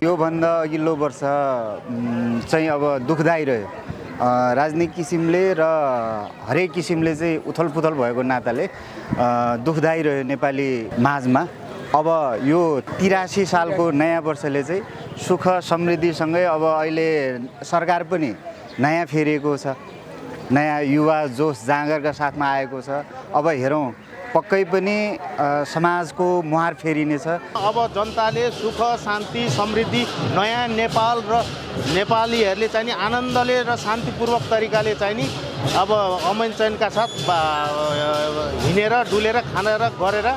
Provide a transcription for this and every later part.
योभन्दा अघिल्लो वर्ष चाहिँ अब दुःखदायी रह्यो। राजनीतिक किसिमले र हरेक किसिमले चाहिँ उथलपुथल भएको नाताले दुःखदायी रह्यो नेपाली माझमा। अब यो 83 सालको नयाँ वर्षले चाहिँ सुख समृद्धिसँगै अब अहिले सरकार पनि नयाँ फेरिएको छ, नयाँ युवा जोस जाँगरका साथमा आएको छ। अब हेरौँ पक्कै पनि समाजको मुहार फेरिनेछ। अब जनताले सुख शान्ति समृद्धि नयाँ नेपाल र नेपालीहरूले चाहिँ नि आनन्दले र शान्तिपूर्वक तरिकाले चाहिँ नि अब अमन चयनका साथ हिँडेर डुलेर खानेर गरेर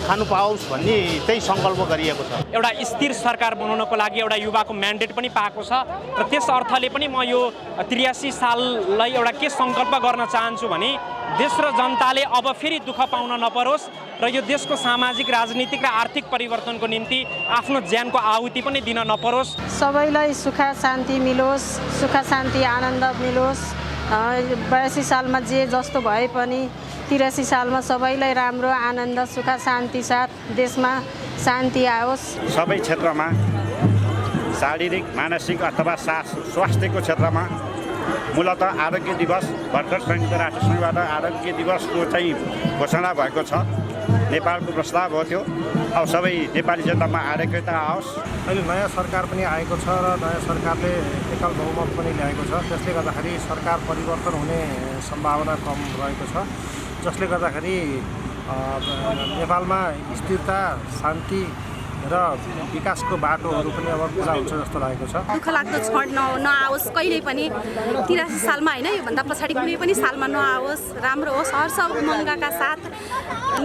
खानु पाओस् भन्ने त्यही सङ्कल्प गरिएको छ। एउटा स्थिर सरकार बनाउनको लागि एउटा युवाको म्यान्डेट पनि पाएको छ र त्यस अर्थले पनि म यो 83 साललाई एउटा के सङ्कल्प गर्न चाहन्छु भने देश र जनताले अब फेरि दुःख पाउन नपरोस् र यो देशको सामाजिक राजनीतिक र आर्थिक परिवर्तनको निम्ति आफ्नो ज्यानको आहुति पनि दिन नपरोस्। सबैलाई सुख शान्ति मिलोस्, सुख शान्ति आनन्द मिलोस्। 82 सालमा जे जस्तो भए पनि 83 सालमा सबैलाई राम्रो आनन्द सुख शान्ति साथ देशमा शान्ति आओस्। सबै क्षेत्रमा शारीरिक मानसिक अथवा स्वास्थ्यको क्षेत्रमा मूलत आरोग्य दिवस भर्खर संयुक्त राष्ट्र सङ्घबाट आरोग्य दिवसको चाहिँ घोषणा भएको छ। नेपालको प्रस्ताव हो त्यो। अब सबै नेपाली जनतामा आरोग्यता आओस्। अहिले नयाँ सरकार पनि आएको छ र नयाँ सरकारले एकल बहुमत पनि ल्याएको छ। त्यसले गर्दाखेरि सरकार परिवर्तन हुने सम्भावना कम रहेको छ, जसले गर्दाखेरि नेपालमा स्थिरता शान्ति र विकासको बाटोहरू पनि अब खुला हुन्छ जस्तो लागेको छ। दुःख लाग्दो क्षण नआओस् कहिल्यै पनि 83 सालमा होइन, योभन्दा पछाडि कुनै पनि सालमा नआओस्। राम्रो होस्, हर्ष उमङ्गका साथ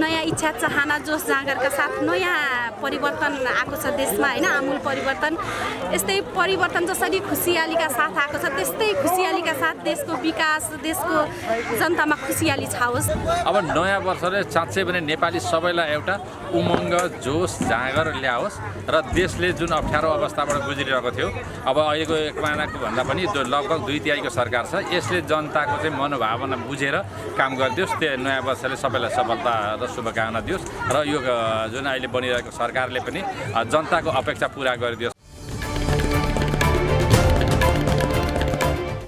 नयाँ इच्छा चाहना जोस जाँगरका साथ नयाँ परिवर्तन आएको छ देशमा होइन, आमूल परिवर्तन। यस्तै परिवर्तन जसरी खुसियालीका साथ आएको छ त्यस्तै खुसियालीका साथ देशको विकास, देशको जनतामा खुसियाली छाओस्। अब नयाँ वर्षले साँच्चै पनि नेपाली सबैलाई एउटा उमङ्ग जोस जाँगर ल्याओस् र देशले जुन अप्ठ्यारो अवस्थाबाट गुज्रिरहेको थियो, अब अहिलेको एक महिनाको भन्दा पनि लगभग 2/3 सरकार छ, यसले जनताको चाहिँ मनोभावना बुझेर काम गरिदियोस्। त्यो नयाँ वर्षले सबैलाई सफलता र शुभकामना दियोस् र यो जुन अहिले बनिरहेको सरकारले पनि जनताको अपेक्षा पुरा गरिदियोस्